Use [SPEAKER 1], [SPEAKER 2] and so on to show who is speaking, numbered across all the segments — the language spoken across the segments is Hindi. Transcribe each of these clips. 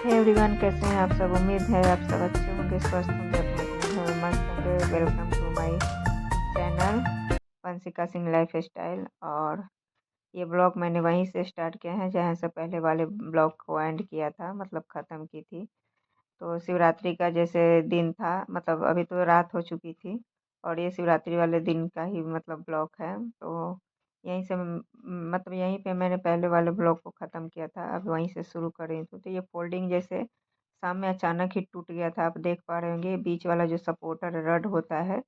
[SPEAKER 1] हे एवरीवन, कैसे हैं आप सब। उम्मीद है आप सब अच्छे होंगे, स्वस्थ होंगे, अपने अपने घर में मस्त होंगे। Welcome to my channel Vanshika Singh lifestyle. और ये ब्लॉग मैंने वहीं से स्टार्ट किया है जहाँ से पहले वाले ब्लॉग को एंड किया था, मतलब ख़त्म की थी। तो शिवरात्रि का जैसे दिन था, मतलब अभी तो रात हो चुकी थी और ये शिवरात्रि वाले दिन का ही मतलब ब्लॉग है। तो यहीं से मतलब यहीं पे मैंने पहले वाले ब्लॉग को ख़त्म किया था, अब वहीं से शुरू कर रही हूँ। तो ये फोल्डिंग जैसे शाम में अचानक ही टूट गया था, आप देख पा रहे होंगे बीच वाला जो सपोर्टर रड होता है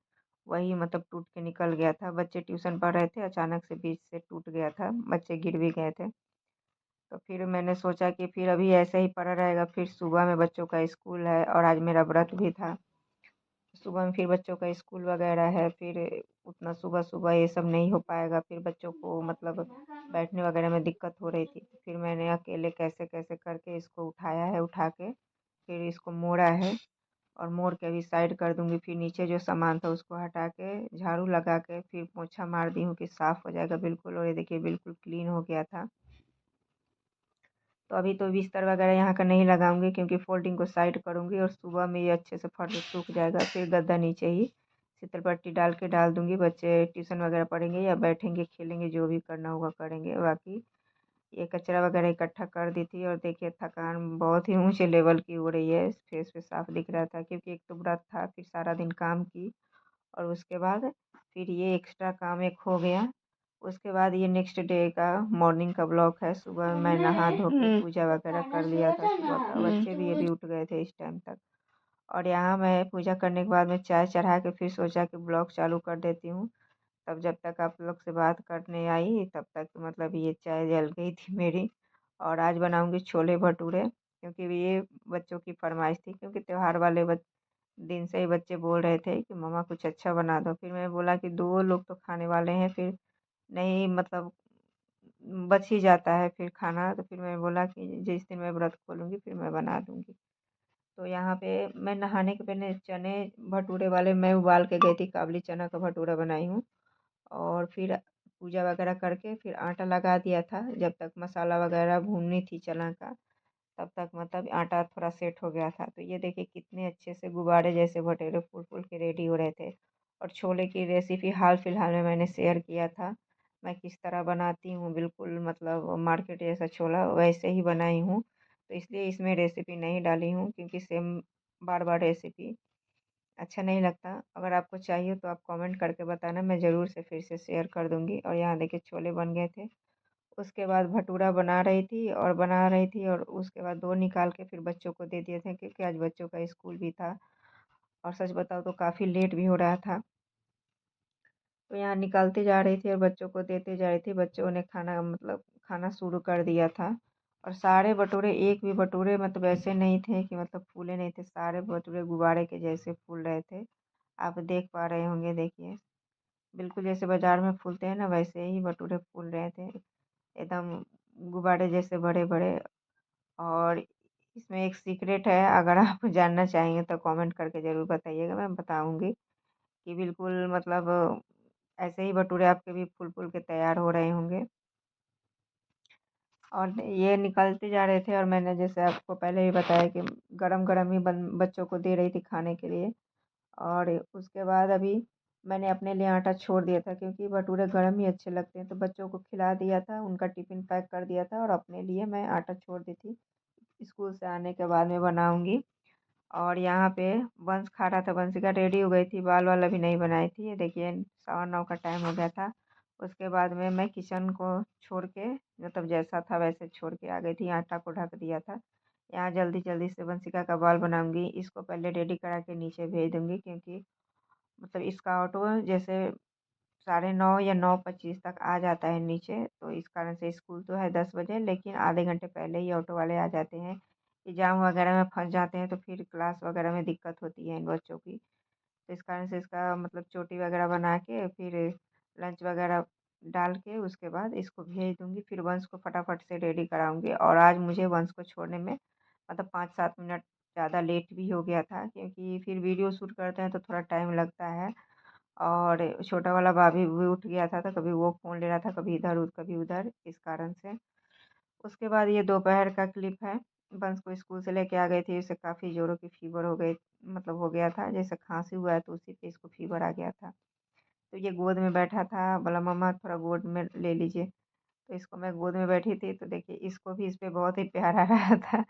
[SPEAKER 1] वही मतलब टूट के निकल गया था। बच्चे ट्यूशन पढ़ रहे थे, अचानक से बीच से टूट गया था, बच्चे गिर भी गए थे। तो फिर मैंने सोचा कि फिर अभी ऐसे ही पड़ा रहेगा, फिर सुबह में बच्चों का स्कूल है और आज मेरा व्रत भी था। सुबह में फिर बच्चों का स्कूल वगैरह है, फिर उतना सुबह सुबह ये सब नहीं हो पाएगा, फिर बच्चों को मतलब बैठने वगैरह में दिक्कत हो रही थी। तो फिर मैंने अकेले कैसे कैसे करके इसको उठाया है, उठा के फिर इसको मोड़ा है और मोड़ के अभी साइड कर दूंगी। फिर नीचे जो सामान था उसको हटा के झाड़ू लगा के फिर पोछा मार दी हूँ कि साफ़ हो जाएगा बिल्कुल। और ये देखिए बिल्कुल क्लीन हो गया था। तो अभी तो बिस्तर वगैरह यहाँ का नहीं लगाऊंगी क्योंकि फोल्डिंग को साइड करूँगी और सुबह में ये अच्छे से फट सूख जाएगा। फिर गद्दा नीचे ही शीतल पट्टी डाल के डाल दूंगी। बच्चे ट्यूशन वगैरह पढ़ेंगे या बैठेंगे खेलेंगे, जो भी करना होगा करेंगे। बाकी ये कचरा वगैरह इकट्ठा कर दी थी और देखिए थकान बहुत ही ऊंचे लेवल की हो रही है, फेस पे साफ दिख रहा था क्योंकि एक तो व्रत था, फिर सारा दिन काम की और उसके बाद फिर ये एक्स्ट्रा काम एक हो गया। उसके बाद ये नेक्स्ट डे का मॉर्निंग का ब्लॉग है। सुबह मैं नहा धो के पूजा वगैरह कर लिया था सुबह का, बच्चे भी अभी उठ गए थे इस टाइम तक। और यहाँ मैं पूजा करने के बाद में चाय चढ़ा के फिर सोचा कि ब्लॉग चालू कर देती हूँ। तब जब तक आप लोग से बात करने आई तब तक मतलब ये चाय जल गई थी मेरी। और आज बनाऊंगी छोले भटूरे क्योंकि ये बच्चों की फरमाइश थी, क्योंकि त्योहार वाले दिन से ही बच्चे बोल रहे थे कि मम्मा कुछ अच्छा बना दो। फिर मैं बोला कि दो लोग तो खाने वाले हैं, फिर नहीं मतलब बच ही जाता है फिर खाना। तो फिर मैं बोला कि जिस दिन मैं व्रत खोलूँगी फिर मैं बना दूँगी। तो यहाँ पे मैं नहाने के पहले चने भटूरे वाले मैं उबाल के गई थी, काबली चना का भटूरा बनाई हूँ। और फिर पूजा वगैरह करके फिर आटा लगा दिया था, जब तक मसाला वगैरह भूननी थी चना का तब तक मतलब आटा थोड़ा सेट हो गया था। तो ये देखिए कितने अच्छे से गुब्बारे जैसे भटेरे फूल फूल के रेडी हो रहे थे। और छोले की रेसिपी हाल फिलहाल में मैंने शेयर किया था, मैं किस तरह बनाती हूँ, बिल्कुल मतलब मार्केट जैसा छोला वैसे ही बनाई हूँ। तो इसलिए इसमें रेसिपी नहीं डाली हूँ क्योंकि सेम बार बार रेसिपी अच्छा नहीं लगता। अगर आपको चाहिए तो आप कमेंट करके बताना, मैं ज़रूर से फिर से शेयर कर दूँगी। और यहाँ देखिए छोले बन गए थे। उसके बाद भटूरा बना रही थी और उसके बाद 2 निकाल के फिर बच्चों को दे दिए थे क्योंकि आज बच्चों का स्कूल भी था और सच बताऊँ तो काफ़ी लेट भी हो रहा था। तो यहाँ निकालती जा रही थी और बच्चों को देते जा रही थी। बच्चों ने खाना मतलब खाना शुरू कर दिया था। और सारे भटूरे, एक भी भटूरे मतलब ऐसे नहीं थे कि मतलब फूले नहीं थे, सारे भटूरे गुब्बारे के जैसे फूल रहे थे। आप देख पा रहे होंगे, देखिए बिल्कुल जैसे बाज़ार में फूलते हैं ना वैसे ही भटूरे फूल रहे थे, एकदम गुब्बारे जैसे बड़े-बड़े। और इसमें एक सीक्रेट है, अगर आप जानना चाहेंगे तो कमेंट करके ज़रूर बताइएगा, मैं बताऊँगी कि बिल्कुल मतलब ऐसे ही भटूरे आपके भी फूल-फूल के तैयार हो रहे होंगे। और ये निकलते जा रहे थे और मैंने जैसे आपको पहले ही बताया कि गरम-गरम ही बन बच्चों को दे रही थी खाने के लिए। और उसके बाद अभी मैंने अपने लिए आटा छोड़ दिया था क्योंकि भटूरे गर्म ही अच्छे लगते हैं। तो बच्चों को खिला दिया था, उनका टिफ़िन पैक कर दिया था और अपने लिए मैं आटा छोड़ दी थी, स्कूल से आने के बाद में बनाऊँगी। और यहाँ पे वंश खा रहा था, वंशिका रेडी हो गई थी, बाल वाल अभी नहीं बनाई थी। ये देखिए 9:15 का टाइम हो गया था। उसके बाद में मैं किचन को छोड़ के मतलब जैसा था वैसे छोड़ के आ गई थी, आटा को ढक दिया था। यहाँ जल्दी जल्दी से वंशिका का बाल बनाऊंगी, इसको पहले रेडी करा के नीचे भेज दूंगी क्योंकि मतलब इसका ऑटो जैसे 9:30 या 9:25 तक आ जाता है नीचे। तो इस कारण से स्कूल तो है 10 बजे, लेकिन आधे घंटे पहले ही ऑटो वाले आ जाते हैं कि जाम वगैरह में फंस जाते हैं तो फिर क्लास वगैरह में दिक्कत होती है इन बच्चों की। तो इस कारण से इसका मतलब चोटी वगैरह बना के फिर लंच वगैरह डाल के उसके बाद इसको भेज दूंगी। फिर वंश को फटाफट से रेडी कराऊंगी। और आज मुझे वंश को छोड़ने में मतलब 5-7 मिनट ज़्यादा लेट भी हो गया था क्योंकि फिर वीडियो शूट करते हैं तो थोड़ा टाइम लगता है। और छोटा वाला भाभी भी उठ गया था तो कभी वो फ़ोन ले रहा था, कभी इधर कभी उधर, इस कारण से। उसके बाद ये दोपहर का क्लिप है। बंस को स्कूल से लेके आ गई थी। इसे काफ़ी ज़ोरों की फ़ीवर हो गई, मतलब हो गया था, जैसे खांसी हुआ है तो उसी पे इसको फ़ीवर आ गया था। तो ये गोद में बैठा था, बोला मम्मा थोड़ा गोद में ले लीजिए। तो इसको मैं गोद में बैठी थी, तो देखिए इसको भी इस पे बहुत ही प्यार आ रहा था।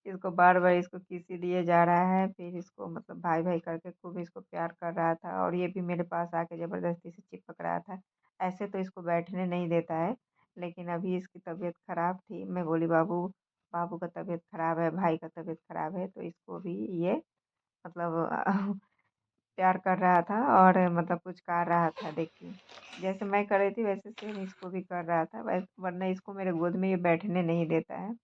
[SPEAKER 1] इसको बार-बार इसको किसी दिए जा रहा है, फिर इसको मतलब भाई-भाई करके खूब इसको प्यार कर रहा था, और ये भी मेरे पास आके ज़बरदस्ती से चिपक रहा था। ऐसे तो इसको बैठने नहीं देता है, लेकिन अभी इसकी तबीयत ख़राब थी। मैं बोली बाबू बाबू का तबीयत ख़राब है, भाई का तबीयत ख़राब है, तो इसको भी ये मतलब प्यार कर रहा था, और मतलब कुछ कर रहा था देखिए। जैसे मैं कर रही थी वैसे सेम इसको भी कर रहा था, वरना इसको मेरे गोद में ये बैठने नहीं देता है।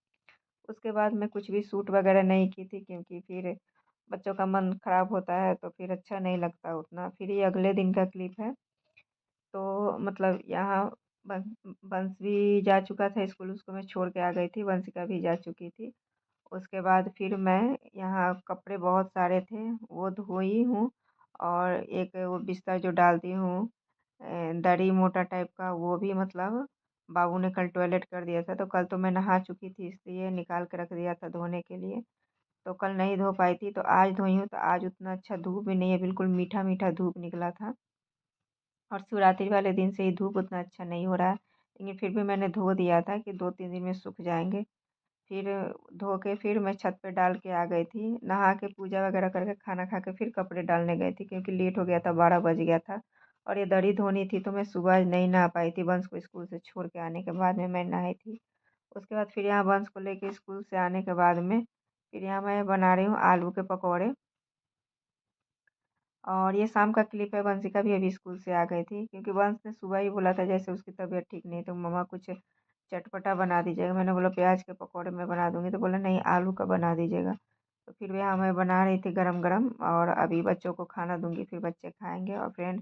[SPEAKER 1] उसके बाद मैं कुछ भी शूट वगैरह नहीं की थी, क्योंकि फिर बच्चों का मन खराब होता है तो फिर अच्छा नहीं लगता उतना। फिर ये अगले दिन का क्लिप है। तो मतलब यहाँ बंस बंस भी जा चुका था स्कूल, उसको मैं छोड़ के आ गई थी, वंशिका भी जा चुकी थी। उसके बाद फिर मैं यहाँ कपड़े बहुत सारे थे वो धोई हूँ, और एक वो बिस्तर जो डालती हूँ दरी मोटा टाइप का, वो भी मतलब बाबू ने कल टॉयलेट कर दिया था, तो कल तो मैं नहा चुकी थी इसलिए निकाल के रख दिया था धोने के लिए। तो कल नहीं धो पाई थी, तो आज धोई हूँ। तो आज उतना अच्छा धूप भी नहीं है, बिल्कुल मीठा मीठा धूप निकला था, और शिवरात्रि वाले दिन से ही धूप उतना अच्छा नहीं हो रहा है, लेकिन फिर भी मैंने धो दिया था कि 2-3 दिन में सूख जाएंगे। फिर धो के फिर मैं छत पे डाल के आ गई थी, नहा के पूजा वगैरह करके खाना खा के फिर कपड़े डालने गई थी, क्योंकि लेट हो गया था, 12 बज गया था। और ये दरी धोनी थी, तो मैं सुबह नहीं नहा पाई थी, वंश को स्कूल से छोड़ के आने के बाद में मैं नहाई थी। उसके बाद फिर यहाँ वंश को लेके स्कूल से आने के बाद में फिर यहाँ मैं बना रही हूँ आलू के पकौड़े। और ये शाम का क्लिप है। वंशिका भी अभी स्कूल से आ गई थी, क्योंकि वंश ने सुबह ही बोला था, जैसे उसकी तबीयत ठीक नहीं, तो मम्मा कुछ चटपटा बना दीजिएगा। मैंने बोला प्याज के पकौड़े मैं बना दूंगी, तो बोला नहीं आलू का बना दीजिएगा। तो फिर वह मैं बना रही थी गरम गरम, और अभी बच्चों को खाना दूंगी, फिर बच्चे खाएंगे। और फ्रेंड,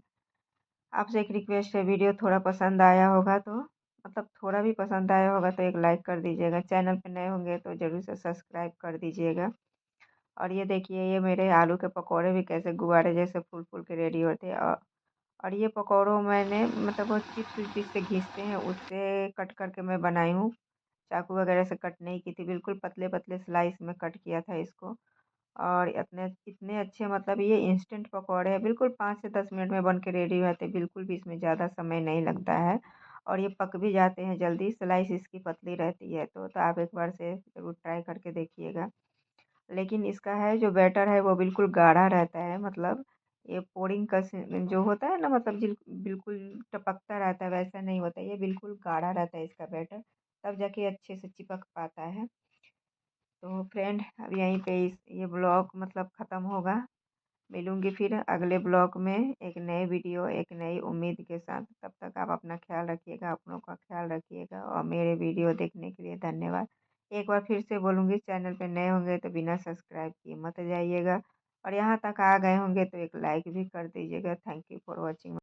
[SPEAKER 1] आपसे एक रिक्वेस्ट है, वीडियो थोड़ा पसंद आया होगा तो मतलब थोड़ा भी पसंद आया होगा तो एक लाइक कर दीजिएगा। चैनल पे नए होंगे तो ज़रूर से सब्सक्राइब कर दीजिएगा। और ये देखिए, ये मेरे आलू के पकौड़े भी कैसे गुब्बारे जैसे फूल फूल के रेडी होते हैं। और ये पकौड़ों मैंने मतलब वो चिप्स जिससे घिसते हैं उससे कट करके मैं बनाई हूँ। चाकू वगैरह से कट नहीं की थी, बिल्कुल पतले पतले स्लाइस में कट किया था इसको। और इतने इतने अच्छे, मतलब ये इंस्टेंट पकौड़े हैं, बिल्कुल 5 से 10 मिनट में बन के रेडी हो जाते हैं, बिल्कुल भी इसमें ज़्यादा समय नहीं लगता है। और ये पक भी जाते हैं जल्दी, स्लाइस इसकी पतली रहती है। तो आप एक बार से ज़रूर ट्राई करके देखिएगा। लेकिन इसका है जो बैटर है वो बिल्कुल गाढ़ा रहता है, मतलब ये पोरिंग का जो होता है ना, मतलब बिल्कुल टपकता रहता है, वैसा नहीं होता, ये बिल्कुल गाढ़ा रहता है इसका बैटर, तब जाके अच्छे से चिपक पाता है। तो फ्रेंड, अब यहीं पे इस ये ब्लॉग मतलब ख़त्म होगा। मिलूंगी फिर अगले ब्लॉग में एक नए वीडियो, एक नई उम्मीद के साथ। तब तक आप अपना ख्याल रखिएगा, अपनों का ख्याल रखिएगा, और मेरे वीडियो देखने के लिए धन्यवाद। एक बार फिर से बोलूँगी, चैनल पे नए होंगे तो बिना सब्सक्राइब किए मत जाइएगा, और यहाँ तक आ गए होंगे तो एक लाइक भी कर दीजिएगा। Thank you for watching.